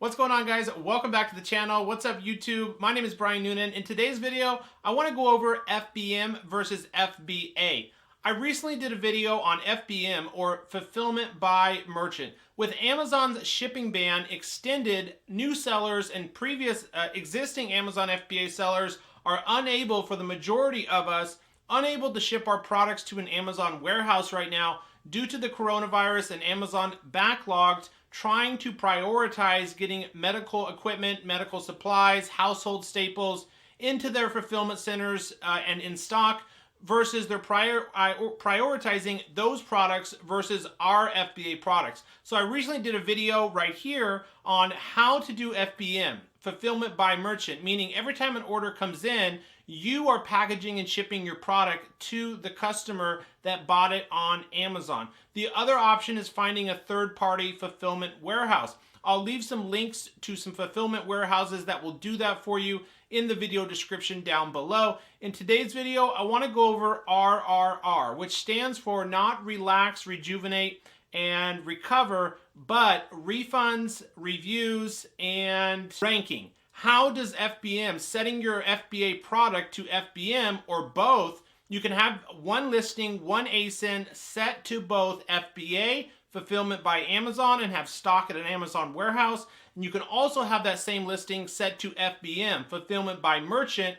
What's going on, guys? Welcome back to the channel. What's up, YouTube? My name is Brian Noonan. In today's video, I want to go over FBM versus FBA. I recently did a video on FBM, or Fulfillment by Merchant. With Amazon's shipping ban extended, new sellers and previous existing Amazon FBA sellers are unable, for the majority of us, unable to ship our products to an Amazon warehouse right now due to the coronavirus, and Amazon backlogged trying to prioritize getting medical equipment, medical supplies, household staples into their fulfillment centers and in stock, versus they're prioritizing those products versus our FBA products. So I recently did a video right here on how to do FBM, Fulfillment by Merchant, meaning every time an order comes in, you are packaging and shipping your product to the customer that bought it on Amazon. The other option is finding a third-party fulfillment warehouse. I'll leave some links to some fulfillment warehouses that will do that for you in the video description down below. In today's video, I want to go over RRR, which stands for Not Relax, Rejuvenate, and Recover, but refunds, reviews, and ranking. How does FBM, setting your FBA product to FBM or both, you can have one listing, one ASIN set to both FBA, Fulfillment by Amazon, and have stock at an Amazon warehouse. And you can also have that same listing set to FBM, Fulfillment by Merchant,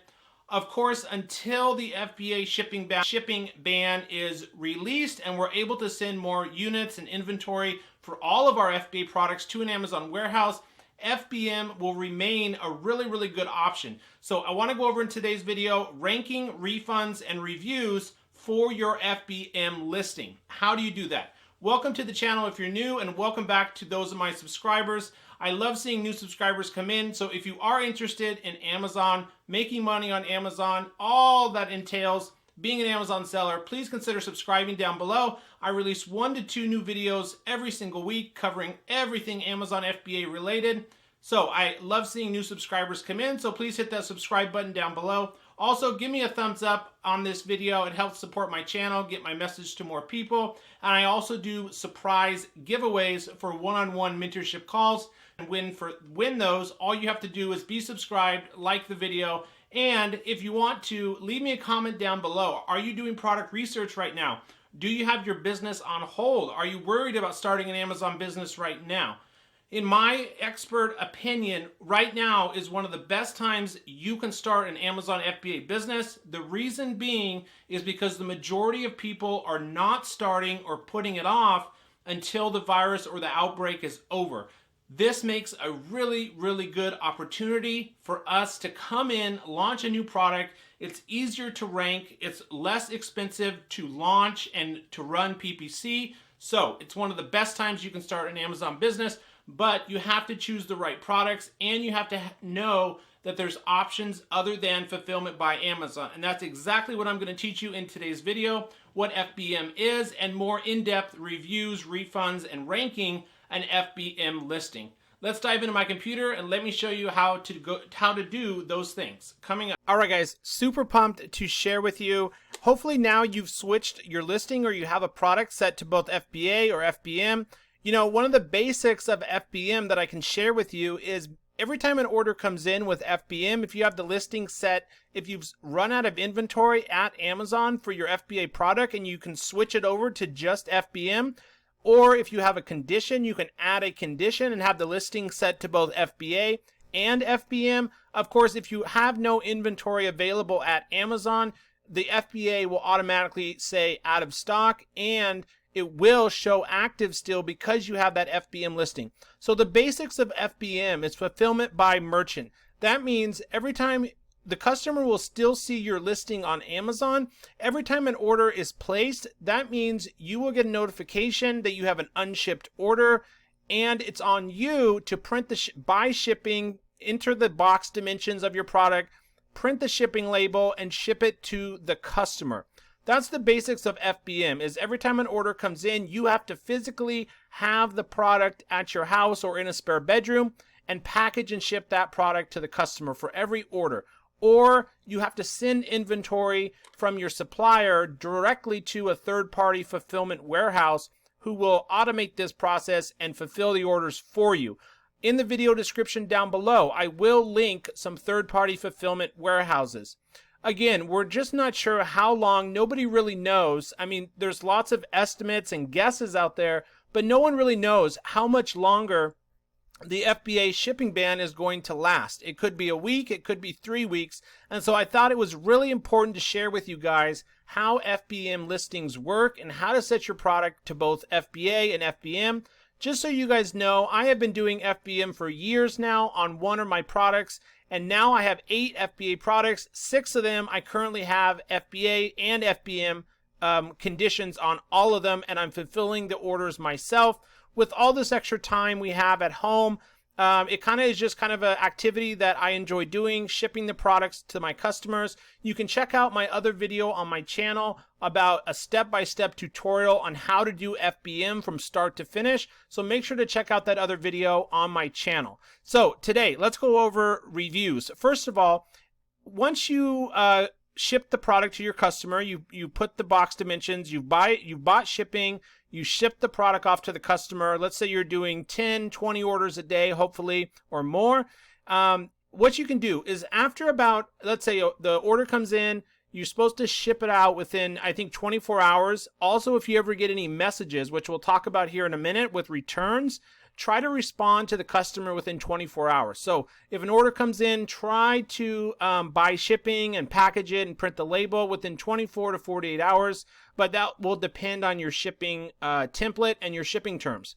of course, until the FBA shipping ban is released and we're able to send more units and inventory for all of our FBA products to an Amazon warehouse. FBM will remain a really good option. So I want to go over in today's video ranking, refunds, and reviews for your FBM listing. How do you do that? Welcome to the channel if you're new, and welcome back to those of my subscribers. I love seeing new subscribers come in. So if you are interested in Amazon, making money on Amazon, all that entails being an Amazon seller, please consider subscribing down below. I release 1 to 2 new videos every single week covering everything Amazon FBA related. So I love seeing new subscribers come in, so please hit that subscribe button down below. Also, give me a thumbs up on this video. It helps support my channel, get my message to more people. And I also do surprise giveaways for one-on-one mentorship calls. And win those, all you have to do is be subscribed, like the video, and if you want to, leave me a comment down below. Are you doing product research right now? Do you have your business on hold? Are you worried about starting an Amazon business right now? In my expert opinion, right now is one of the best times you can start an Amazon FBA business. The reason being is because the majority of people are not starting or putting it off until the virus or the outbreak is over. This makes a really good opportunity for us to come in, launch a new product. It's easier to rank, it's less expensive to launch and to run PPC. So it's one of the best times you can start an Amazon business, but you have to choose the right products and you have to know that there's options other than Fulfillment by Amazon. And that's exactly what I'm going to teach you in today's video, what FBM is, and more in-depth reviews, refunds, and ranking an FBM listing. Let's dive into my computer and let me show you how to do those things coming up. All right, guys, super pumped to share with you. Hopefully now you've switched your listing or you have a product set to both FBA or FBM. You know, one of the basics of FBM that I can share with you is every time an order comes in with FBM, if you have the listing set, if you've run out of inventory at Amazon for your FBA product and you can switch it over to just FBM, or if you have a condition, you can add a condition and have the listing set to both FBA and FBM. Of course, if you have no inventory available at Amazon, the FBA will automatically say out of stock, and it will show active still because you have that FBM listing. So the basics of FBM is Fulfillment by Merchant. That means every time the customer will still see your listing on Amazon. Every time an order is placed, that means you will get a notification that you have an unshipped order, and it's on you to print the by shipping, enter the box dimensions of your product, print the shipping label, and ship it to the customer. That's the basics of FBM, is every time an order comes in, you have to physically have the product at your house or in a spare bedroom and package and ship that product to the customer for every order. Or you have to send inventory from your supplier directly to a third-party fulfillment warehouse who will automate this process and fulfill the orders for you. In the video description down below, I will link some third-party fulfillment warehouses. Again, we're just not sure how long. Nobody really knows. I mean, there's lots of estimates and guesses out there, but no one really knows how much longer the FBA shipping ban is going to last. It could be a week, it could be 3 weeks, and so I thought it was really important to share with you guys how FBM listings work and how to set your product to both FBA and FBM. Just so you guys know, I have been doing FBM for years now on one of my products, and now I have 8 FBA products. 6 of them I currently have FBA and FBM conditions on all of them, and I'm fulfilling the orders myself. With all this extra time we have at home, it kind of is just kind of an activity that I enjoy doing, shipping the products to my customers. You can check out my other video on my channel about a step-by-step tutorial on how to do FBM from start to finish. So make sure to check out that other video on my channel. So today, let's go over reviews. First of all, once you ship the product to your customer, you put the box dimensions, you bought shipping, you ship the product off to the customer. Let's say you're doing 10, 20 orders a day, hopefully, or more. What you can do is after about, let's say the order comes in, you're supposed to ship it out within, I think, 24 hours. Also, if you ever get any messages, which we'll talk about here in a minute with returns, try to respond to the customer within 24 hours. So if an order comes in, try to buy shipping and package it and print the label within 24 to 48 hours, but that will depend on your shipping template and your shipping terms.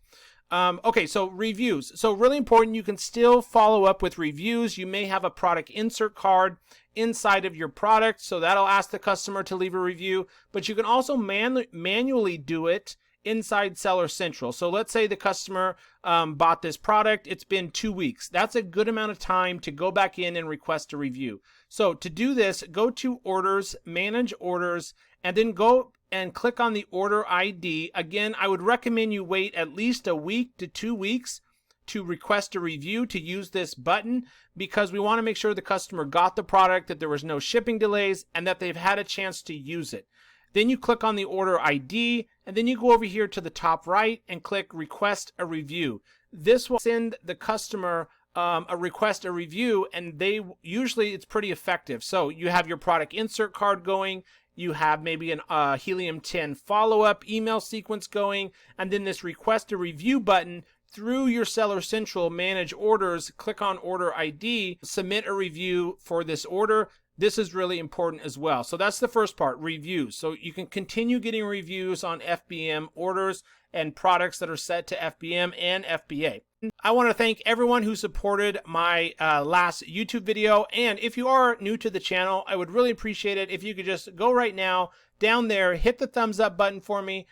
Okay, so reviews. So really important, you can still follow up with reviews. You may have a product insert card inside of your product, so that'll ask the customer to leave a review, but you can also manually do it inside Seller Central. So let's say the customer bought this product, it's been 2 weeks. That's a good amount of time to go back in and request a review. So to do this, go to Orders, Manage Orders, and then go and click on the order ID. Again, I would recommend you wait at least a week to 2 weeks to request a review to use this button, because we want to make sure the customer got the product, that there was no shipping delays, and that they've had a chance to use it. Then you click on the order ID, and then you go over here to the top right and click Request a Review. This will send the customer a request a review, and usually it's pretty effective. So you have your product insert card going, you have maybe an Helium 10 follow-up email sequence going, and then this Request a Review button through your Seller Central Manage Orders. Click on Order ID, submit a review for this order. This is really important as well. So that's the first part, reviews. So you can continue getting reviews on FBM orders and products that are set to FBM and FBA. I want to thank everyone who supported my last YouTube video. And if you are new to the channel, I would really appreciate it if you could just go right now down there, hit the thumbs up button for me.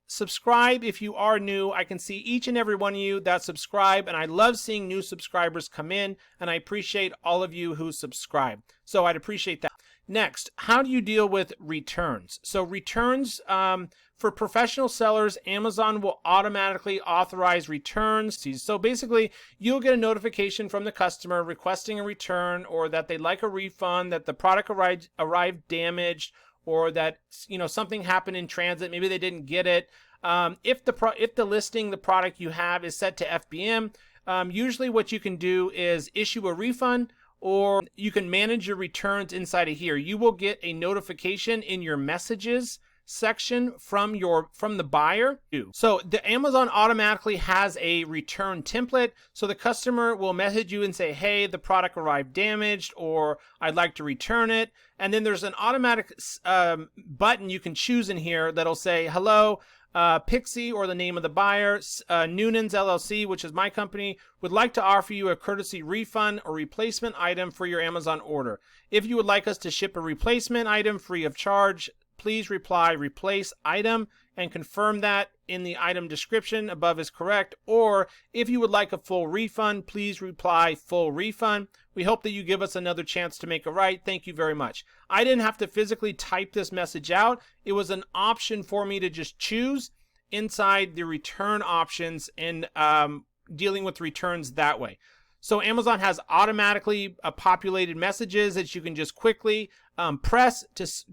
Subscribe if you are new. I can see each and every one of you that subscribe, and I love seeing new subscribers come in, and I appreciate all of you who subscribe. So I'd appreciate that. Next, how do you deal with returns? So returns, for professional sellers, Amazon will automatically authorize returns. So basically, you'll get a notification from the customer requesting a return, or that they'd like a refund, that the product arrived damaged, or that something happened in transit, maybe they didn't get it. If the listing, the product you have is set to FBM, usually what you can do is issue a refund, or you can manage your returns inside of here. You will get a notification in your messages section from the buyer. So the Amazon automatically has a return template, so the customer will message you and say, hey, the product arrived damaged, or I'd like to return it. And then there's an automatic button you can choose in here that'll say, hello, Pixie, or the name of the buyer, Noonan's LLC, which is my company, would like to offer you a courtesy refund or replacement item for your Amazon order. If you would like us to ship a replacement item free of charge, please reply replace item and confirm that in the item description above is correct. Or if you would like a full refund, please reply full refund. We hope that you give us another chance to make it right. Thank you very much. I didn't have to physically type this message out. It was an option for me to just choose inside the return options and dealing with returns that way. So Amazon has automatically populated messages that you can just quickly press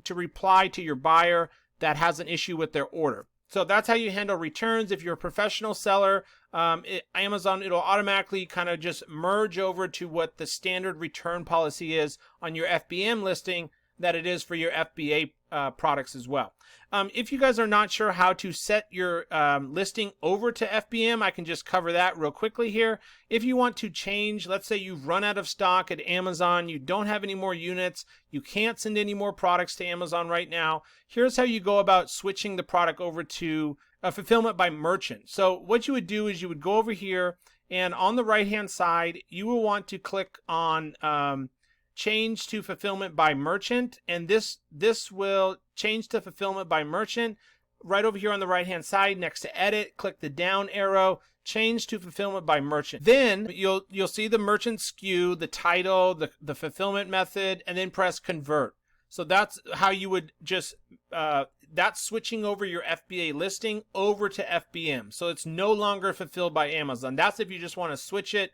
to reply to your buyer that has an issue with their order. So that's how you handle returns. If you're a professional seller, Amazon, it'll automatically kind of just merge over to what the standard return policy is on your FBM listing that it is for your FBA products as well. If you guys are not sure how to set your listing over to FBM, I can just cover that real quickly here. If you want to change, let's say you've run out of stock at Amazon, you don't have any more units, you can't send any more products to Amazon right now, here's how you go about switching the product over to fulfillment by merchant. So what you would do is you would go over here, and on the right hand side you will want to click on change to fulfillment by merchant, and this will change to fulfillment by merchant. Right over here on the right hand side next to edit, click the down arrow, change to fulfillment by merchant. Then you'll see the merchant SKU, the title, the fulfillment method, and then press convert. So that's how you would just that's switching over your FBA listing over to FBM. So it's no longer fulfilled by Amazon. That's if you just want to switch it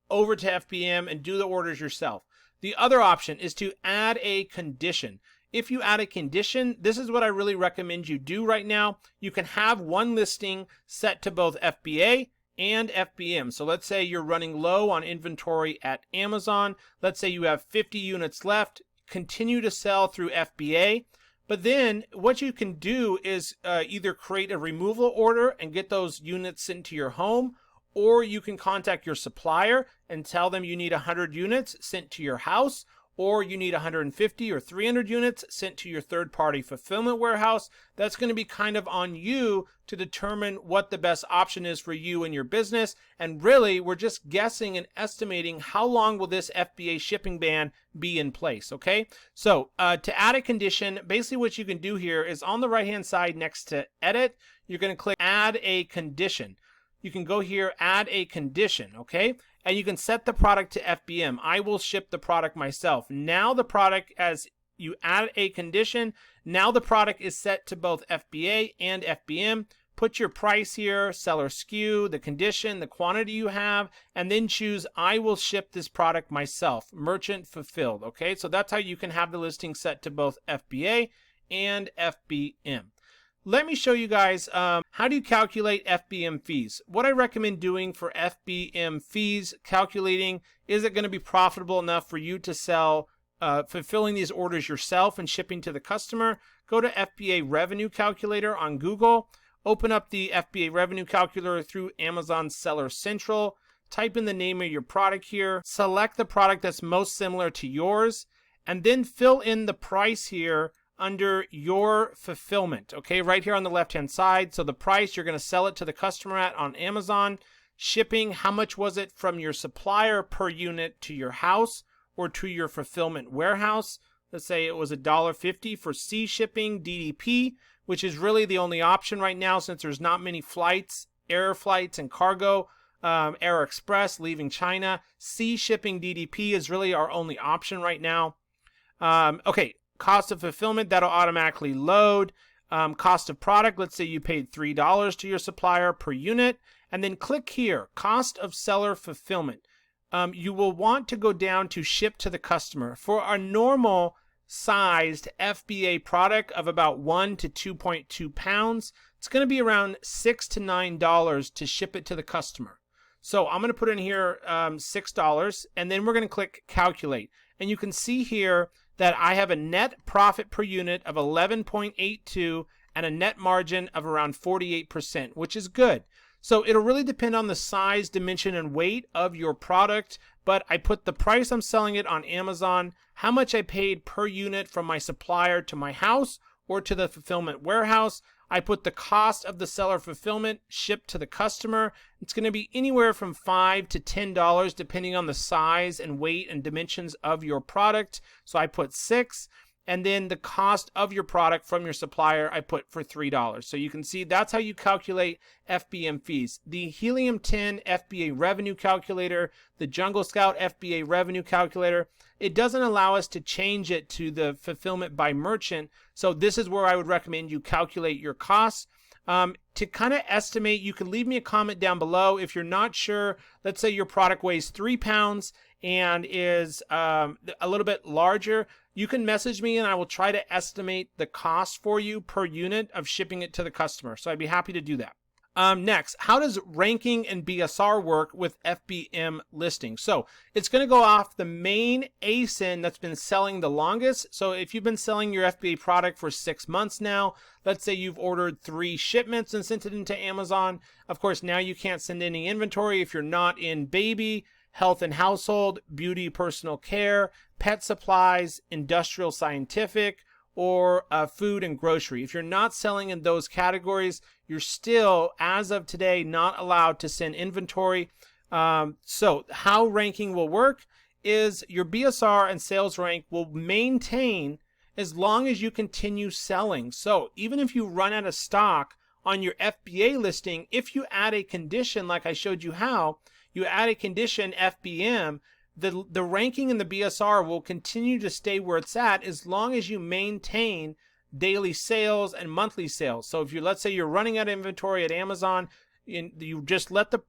over to FBM and do the orders yourself. The other option is to add a condition. If you add a condition, this is what I really recommend you do right now. You can have one listing set to both FBA and FBM. So let's say you're running low on inventory at Amazon. Let's say you have 50 units left. Continue to sell through FBA. But then what you can do is either create a removal order and get those units sent to your home, or you can contact your supplier and tell them you need 100 units sent to your house, or you need 150 or 300 units sent to your third-party fulfillment warehouse. That's going to be kind of on you to determine what the best option is for you and your business. And really, we're just guessing and estimating how long will this FBA shipping ban be in place, okay? So to add a condition, basically what you can do here is on the right-hand side next to edit, you're going to click add a condition. You can go here, add a condition, okay? And you can set the product to FBM. I will ship the product myself. Now the product, as you add a condition, now the product is set to both FBA and FBM. Put your price here, seller SKU, the condition, the quantity you have, and then choose I will ship this product myself, merchant fulfilled, okay? So that's how you can have the listing set to both FBA and FBM. Let me show you guys how do you calculate FBM fees. What I recommend doing for FBM fees calculating, is it going to be profitable enough for you to sell fulfilling these orders yourself and shipping to the customer? Go to FBA Revenue Calculator on Google, open up the FBA Revenue Calculator through Amazon Seller Central, type in the name of your product here, select the product that's most similar to yours, and then fill in the price here under your fulfillment, okay, right here on the left hand side. So the price you're going to sell it to the customer at on Amazon, shipping, how much was it from your supplier per unit to your house or to your fulfillment warehouse? Let's say it was $1.50 for sea shipping, DDP, which is really the only option right now since there's not many flights, air flights and cargo, Air Express leaving China. Sea shipping DDP is really our only option right now. Okay. Cost of fulfillment, that'll automatically load. Cost of product, let's say you paid $3 to your supplier per unit. And then click here, cost of seller fulfillment. You will want to go down to ship to the customer. For our normal sized FBA product of about 1 to 2.2 pounds, it's going to be around $6 to $9 to ship it to the customer. So I'm going to put in here $6, and then we're going to click calculate. And you can see here that I have a net profit per unit of 11.82 and a net margin of around 48%, which is good. So it'll really depend on the size, dimension, and weight of your product, but I put the price I'm selling it on Amazon, how much I paid per unit from my supplier to my house or to the fulfillment warehouse. I put the cost of the seller fulfillment shipped to the customer. It's going to be anywhere from $5 to $10 depending on the size and weight and dimensions of your product. So I put $6, and then the cost of your product from your supplier I put for $3. So you can see that's how you calculate FBM fees. The Helium 10 FBA Revenue Calculator, the Jungle Scout FBA Revenue Calculator, it doesn't allow us to change it to the fulfillment by merchant. So this is where I would recommend you calculate your costs. To kind of estimate, you can leave me a comment down below if you're not sure. Let's say your product weighs 3 pounds and is a little bit larger. You can message me and I will try to estimate the cost for you per unit of shipping it to the customer. So I'd be happy to do that. Next, how does ranking and BSR work with FBM listings? So it's going to go off the main ASIN that's been selling the longest. So if you've been selling your FBA product for 6 months now, let's say you've ordered 3 shipments and sent it into Amazon. Of course, now you can't send any inventory if you're not in baby, health and household, beauty, personal care, pet supplies, industrial scientific, or food and grocery. If you're not selling in those categories, you're still, as of today, not allowed to send inventory. So how ranking will work is your BSR and sales rank will maintain as long as you continue selling. So even if you run out of stock on your FBA listing, if you add a condition like I showed you how, you add a condition FBM, the ranking in the BSR will continue to stay where it's at as long as you maintain daily sales and monthly sales. So if you, let's say you're running out of inventory at Amazon, you just let the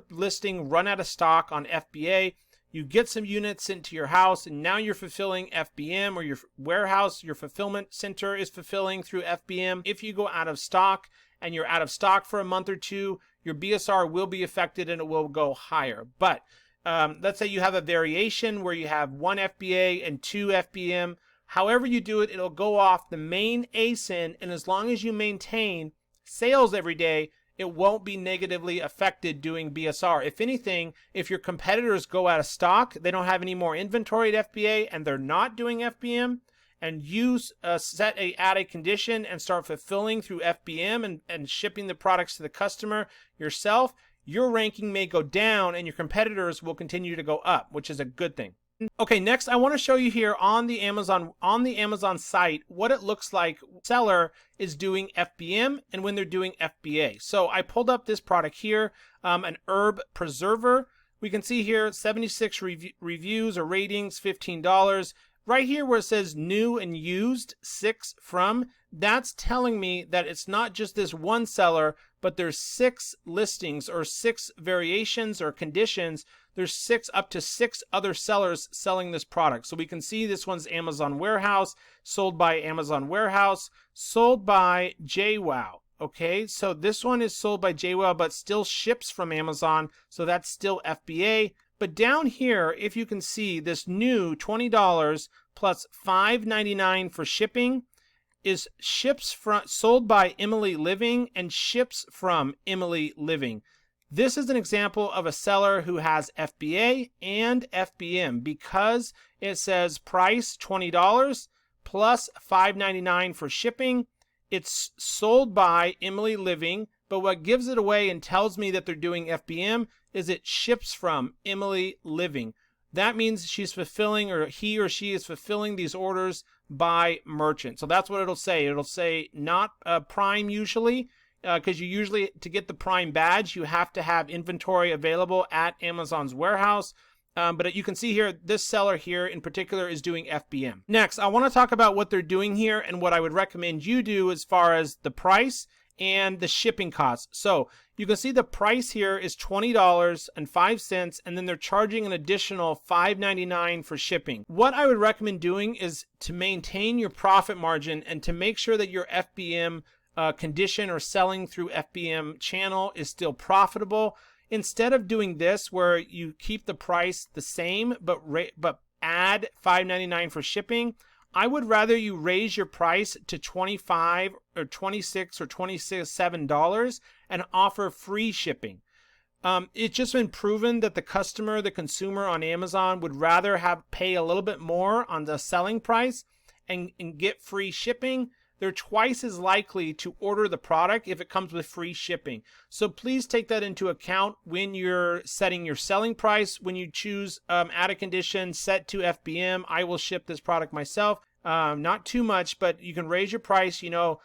listing run out of stock on FBA, you get some units sent to your house, and now you're fulfilling FBM, or your warehouse, your fulfillment center is fulfilling through FBM. If you go out of stock and you're out of stock for a month or two, your BSR will be affected and it will go higher. But let's say you have a variation where you have 1 FBA and 2 FBM. However you do it, it'll go off the main ASIN, and as long as you maintain sales every day, it won't be negatively affected doing BSR. If anything, if your competitors go out of stock, they don't have any more inventory at FBA, and they're not doing FBM, and you add a condition and start fulfilling through FBM and shipping the products to the customer yourself, your ranking may go down and your competitors will continue to go up, which is a good thing. Okay, next I want to show you here on the Amazon site what it looks like when the seller is doing FBM and when they're doing FBA. So I pulled up this product here, an herb preserver. We can see here 76 reviews or ratings, $15. Right here where it says new and used, 6 from, that's telling me that it's not just this one seller, but there's 6 listings or 6 variations or conditions. There's up to 6 other sellers selling this product. So we can see this one's Amazon Warehouse, sold by Amazon Warehouse, sold by JWoww. Okay, so this one is sold by JWoww, but still ships from Amazon. So that's still FBA. But down here, if you can see, this new $20 plus $5.99 for shipping is sold by Emily Living and ships from Emily Living. This is an example of a seller who has FBA and FBM because it says price $20 plus $5.99 for shipping. It's sold by Emily Living, but what gives it away and tells me that they're doing FBM is it ships from Emily Living. That means she's fulfilling, or he or she is fulfilling these orders by merchant. So that's what it'll say. It'll say not Prime usually, because you usually, to get the Prime badge, you have to have inventory available at Amazon's warehouse. But you can see here, this seller here in particular is doing FBM. Next, I want to talk about what they're doing here and what I would recommend you do as far as the price and the shipping costs. So you can see the price here is $20.05, and then they're charging an additional $5.99 for shipping. What I would recommend doing is to maintain your profit margin and to make sure that your FBM condition or selling through FBM channel is still profitable. Instead of doing this where you keep the price the same but add $5.99 for shipping, I would rather you raise your price to $25 or $26 or $27 and offer free shipping. It's just been proven that the consumer on Amazon would rather pay a little bit more on the selling price and get free shipping. They're twice as likely to order the product if it comes with free shipping. So please take that into account when you're setting your selling price. When you choose add a condition, set to FBM, I will ship this product myself. Not too much, but you can raise your price, $3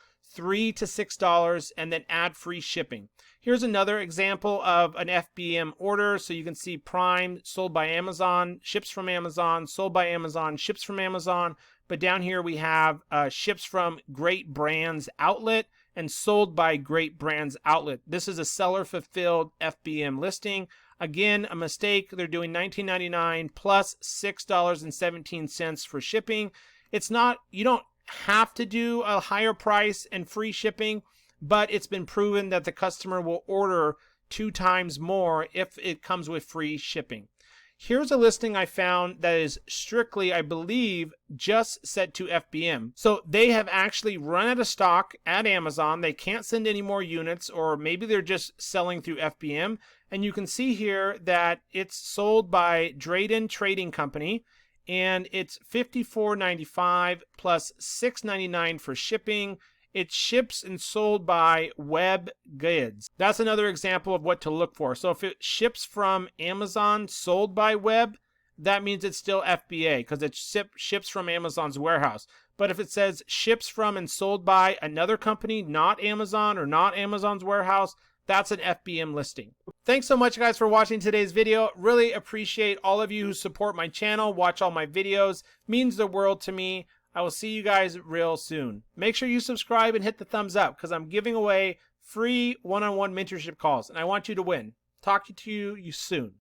to $6 and then add free shipping. Here's another example of an FBM order. So you can see Prime, sold by Amazon, ships from Amazon, sold by Amazon, ships from Amazon. But down here we have ships from Great Brands Outlet and sold by Great Brands Outlet. This is a seller fulfilled FBM listing. Again, a mistake. They're doing $19.99 plus $6.17 for shipping. It's not, you don't have to do a higher price and free shipping, but it's been proven that the customer will order 2 times more if it comes with free shipping. Here's a listing I found that is strictly, I believe, just set to FBM. So they have actually run out of stock at Amazon. They can't send any more units, or maybe they're just selling through FBM. And you can see here that it's sold by Drayden Trading Company, and it's $54.95 plus $6.99 for shipping. It ships and sold by Web Goods. That's another example of what to look for. So if it ships from Amazon, sold by Web, that means it's still FBA because it ships from Amazon's warehouse. But if it says ships from and sold by another company, not Amazon or not Amazon's warehouse, that's an FBM listing. Thanks so much, guys, for watching today's video. Really appreciate all of you who support my channel, watch all my videos. Means the world to me. I will see you guys real soon. Make sure you subscribe and hit the thumbs up because I'm giving away free one-on-one mentorship calls and I want you to win. Talk to you soon.